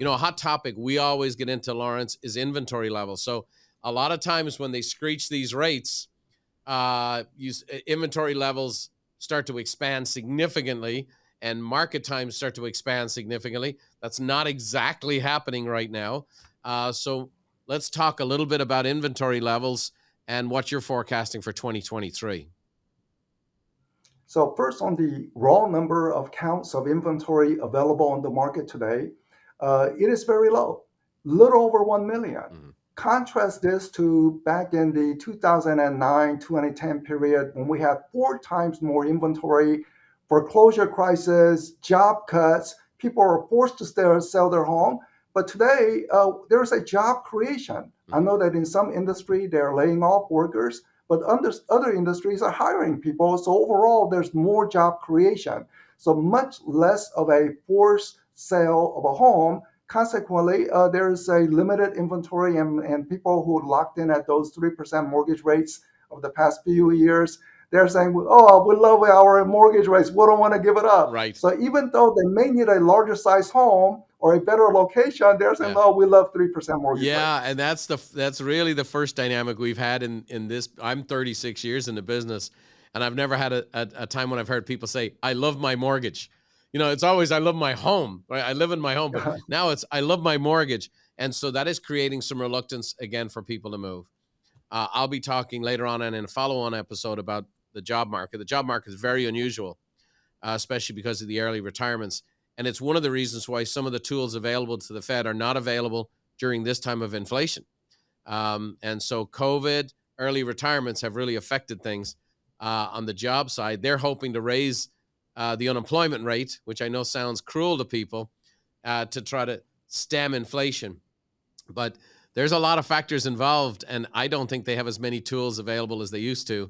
A hot topic we always get into, Lawrence, is inventory levels. So a lot of times when they screech these rates, inventory levels start to expand significantly and market times start to expand significantly. That's not exactly happening right now. So let's talk a little bit about inventory levels and what you're forecasting for 2023. So first, on the raw number of counts of inventory available on the market today, it is very low, little over 1 million. Mm-hmm. Contrast this to back in the 2009-2010 period when we had 4 times more inventory, foreclosure crisis, job cuts, people were forced to sell their home. But today, there's a job creation. Mm-hmm. I know that in some industry, they're laying off workers, but other industries are hiring people. So overall, there's more job creation. So much less of a forced sale of a home. Consequently, there's a limited inventory, and people who locked in at those 3% mortgage rates of the past few years, they're saying, oh, we love our mortgage rates. We don't want to give it up. Right. So even though they may need a larger size home or a better location, they're saying, oh, we love 3% mortgage rates. Yeah, and that's really the first dynamic we've had in this. I'm 36 years in the business, and I've never had a time when I've heard people say, I love my mortgage. It's always, I love my home, right? I live in my home, but now it's, I love my mortgage. And so that is creating some reluctance again for people to move. I'll be talking later on and in a follow-on episode about the job market. The job market is very unusual, especially because of the early retirements. And it's one of the reasons why some of the tools available to the Fed are not available during this time of inflation. And so COVID, early retirements have really affected things on the job side. They're hoping to raise the unemployment rate, which I know sounds cruel to people, to try to stem inflation. But there's a lot of factors involved, and I don't think they have as many tools available as they used to.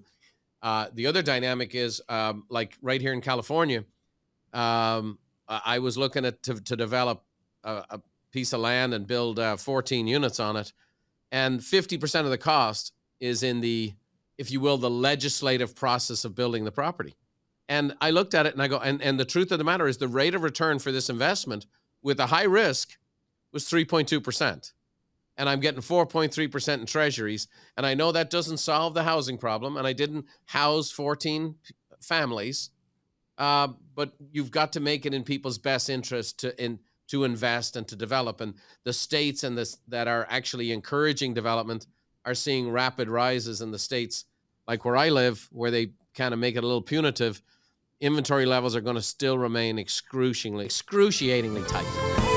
The other dynamic is like right here in California, I was looking at to develop a piece of land and build 14 units on it. And 50% of the cost is in the, if you will, the legislative process of building the property. And I looked at it and I go, and the truth of the matter is the rate of return for this investment with a high risk was 3.2%. And I'm getting 4.3% in treasuries. And I know that doesn't solve the housing problem. And I didn't house 14 families. But you've got to make it in people's best interest to invest and to develop. And the states that are actually encouraging development are seeing rapid rises in the states, like where I live, where they kind of make it a little punitive. Inventory levels are going to still remain excruciatingly tight.